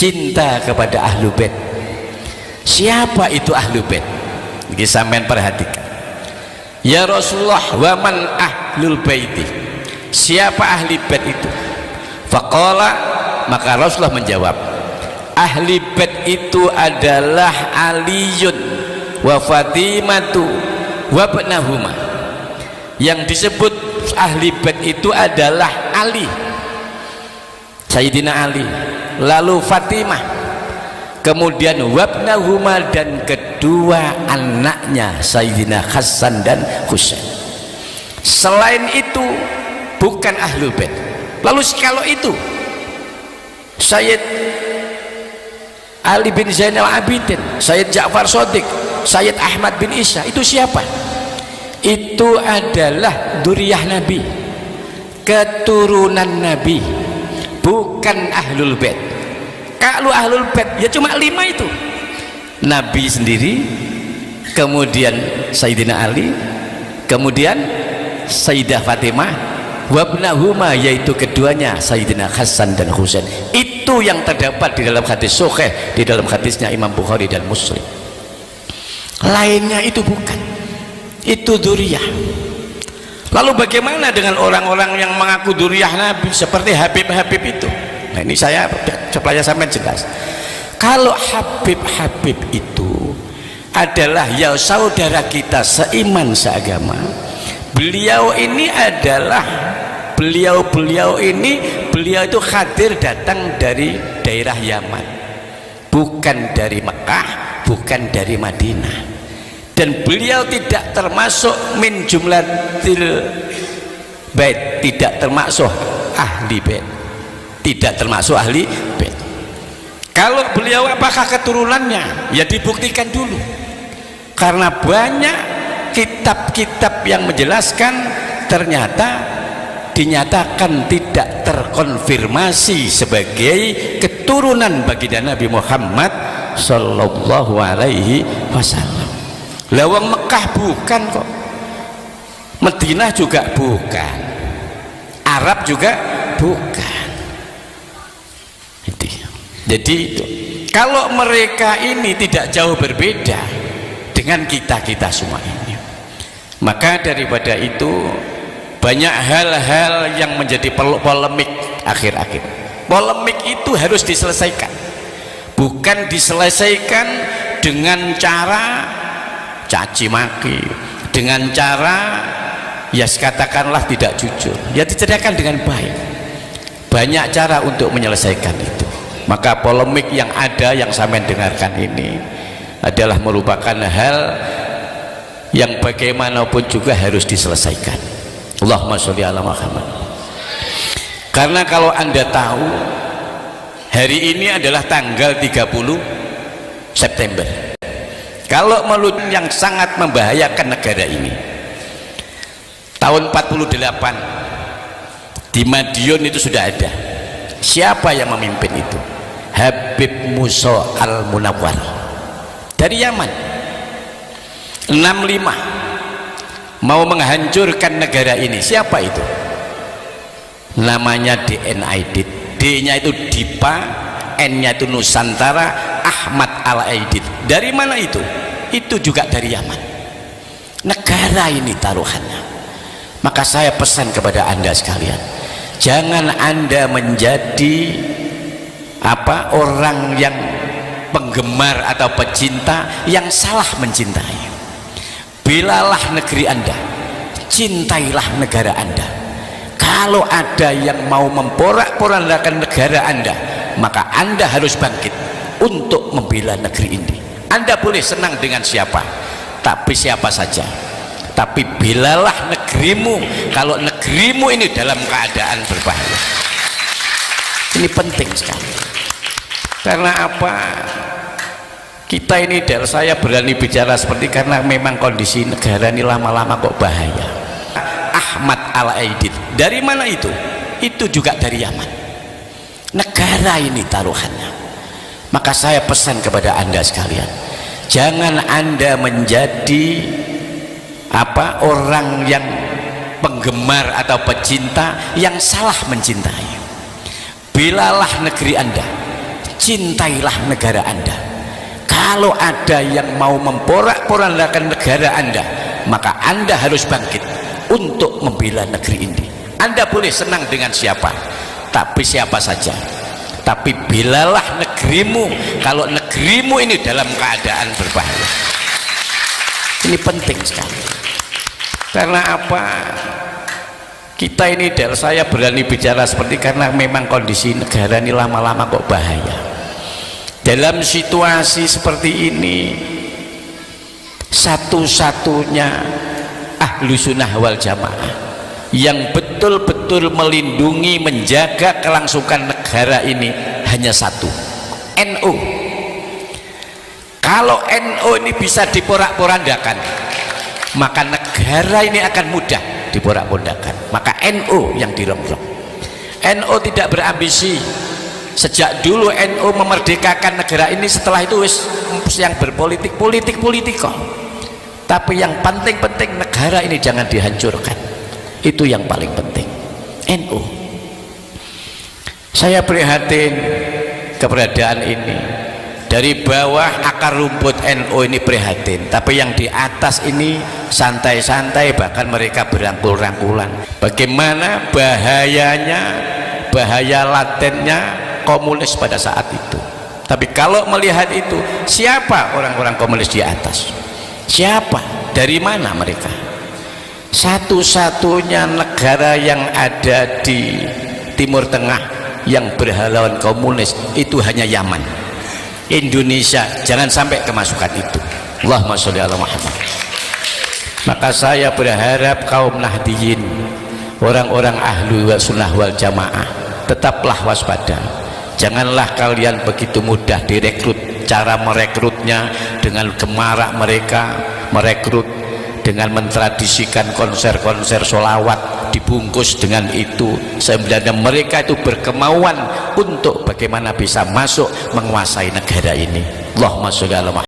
cinta kepada ahlu bait. Siapa itu ahlu bait? Ini sampean perhatikan. Ya Rasulullah, wa man ahlul baiti? Siapa ahli bait itu? Faqala, maka Rasulullah menjawab, ahli bait itu adalah Aliyun wa Fatimatu wa ibnahuma. Yang disebut ahli bait itu adalah Ali, Sayyidina Ali, lalu Fatimah, kemudian wabnahuma, dan kedua anaknya Sayyidina Hasan dan Husain. Selain itu bukan ahlul bait. Lalu kalau itu Sayyid Ali bin Zainal Abidin, Sayyid Ja'far Shadiq, Sayyid Ahmad bin Isa, itu siapa? Itu adalah dzurriyyah Nabi, keturunan Nabi, bukan ahlul bait. Kalau ahlul bait ya cuma 5 itu, Nabi sendiri, kemudian Sayyidina Ali, kemudian Sayyidah Fatimah, wabnahuma, yaitu keduanya Sayyidina Hasan dan Husain. Itu yang terdapat di dalam hadis sahih, di dalam hadisnya Imam Bukhari dan Muslim. Lainnya itu bukan, itu dzurriyyah. Lalu bagaimana dengan orang-orang yang mengaku dzurriyyah Nabi seperti Habib-Habib itu? Nah, ini saya supaya sampai jelas. Kalau Habib-Habib itu adalah ya saudara kita seiman seagama, beliau ini adalah beliau itu hadir datang dari daerah Yaman, bukan dari Mekah, bukan dari Madinah, dan beliau tidak termasuk min jumlatil bait, tidak termasuk ahli bait, tidak termasuk ahli bait. Kalau beliau apakah keturunannya? Ya dibuktikan dulu, karena banyak kitab-kitab yang menjelaskan ternyata dinyatakan tidak terkonfirmasi sebagai keturunan baginda Nabi Muhammad sallallahu alaihi wasallam. Lawang Mekah bukan kok, Madinah juga bukan, Arab juga bukan. Jadi itu, kalau mereka ini tidak jauh berbeda dengan kita semua ini, maka daripada itu banyak hal-hal yang menjadi polemik akhir-akhir. Polemik itu harus diselesaikan, bukan diselesaikan dengan cara caci maki, dengan cara ya katakanlah tidak jujur. Ya diceritakan dengan baik. Banyak cara untuk menyelesaikan itu. Maka polemik yang ada, yang saya dengarkan ini adalah merupakan hal yang bagaimanapun juga harus diselesaikan. Allahumma sholli ala Muhammad. Karena kalau Anda tahu, hari ini adalah tanggal 30 September. Kalau menurut yang sangat membahayakan negara ini, tahun 48 di Madiun itu sudah ada. Siapa yang memimpin itu? Habib Musa Al-Munawwar dari Yaman. 65 mau menghancurkan negara ini. Siapa itu? Namanya DNID. D-nya itu Dipa, N-nya itu Nusantara, Ahmad Al-Aidid. Dari mana itu? Itu juga dari Yaman. Negara ini taruhannya. Maka saya pesan kepada Anda sekalian, jangan Anda menjadi orang yang penggemar atau pecinta yang salah mencintai. Belalah negeri Anda, cintailah negara Anda. Kalau ada yang mau memporak-porandakan negara Anda, maka Anda harus bangkit untuk membela negeri ini. Anda boleh senang dengan siapa, tapi siapa saja, tapi belalah negerimu kalau negerimu ini dalam keadaan berbahaya. Ini penting sekali. Karena apa? Kita ini, saya berani bicara seperti karena memang kondisi negara ini lama-lama kok bahaya. Ahmad Al-Aidid dari mana itu? Itu juga dari Yaman. Negara ini taruhannya. Maka saya pesan kepada Anda sekalian, jangan Anda menjadi orang yang penggemar atau pecinta yang salah mencintai. Belalah negeri Anda, cintailah negara Anda. Kalau ada yang mau memporak-porandakan negara Anda, maka Anda harus bangkit untuk membela negeri ini. Anda boleh senang dengan siapa, tapi siapa saja, tapi belalah negerimu kalau negerimu ini dalam keadaan berbahaya. Ini penting sekali. Karena apa? Kita ini, saya berani bicara seperti karena memang kondisi negara ini lama-lama kok bahaya. Dalam situasi seperti ini, satu-satunya ahlu sunnah wal jamaah yang betul-betul melindungi, menjaga kelangsungan negara ini hanya satu, NU. Kalau NU ini bisa diporak-porandakan, maka negara ini akan mudah diporak-porandakan. Maka NU yang dirongrong. NU tidak berambisi. Sejak dulu NU memerdekakan negara ini, setelah itu yang berpolitik kok. Tapi yang penting negara ini jangan dihancurkan. Itu yang paling penting. NU. Saya prihatin keberadaan ini. Dari bawah akar rumput NU ini prihatin, tapi yang di atas ini santai-santai, bahkan mereka berangkul-rangkulan. Bagaimana bahayanya, bahaya latennya komunis pada saat itu. Tapi kalau melihat itu, siapa orang-orang komunis di atas? Siapa? Dari mana mereka? Satu-satunya negara yang ada di Timur Tengah yang berhaluan komunis itu hanya Yaman. Indonesia jangan sampai kemasukan itu. Allahumma sholli ala Muhammad. Maka saya berharap kaum Nahdiyin, orang-orang ahlu sunnah wal jamaah, tetaplah waspada. Janganlah kalian begitu mudah direkrut. Cara merekrutnya dengan gemarak mereka merekrut dengan mentradisikan konser-konser sholawat, dibungkus dengan itu. Sebenarnya mereka itu berkemauan untuk bagaimana bisa masuk menguasai negara ini. Allahumma sholli ala Muhammad.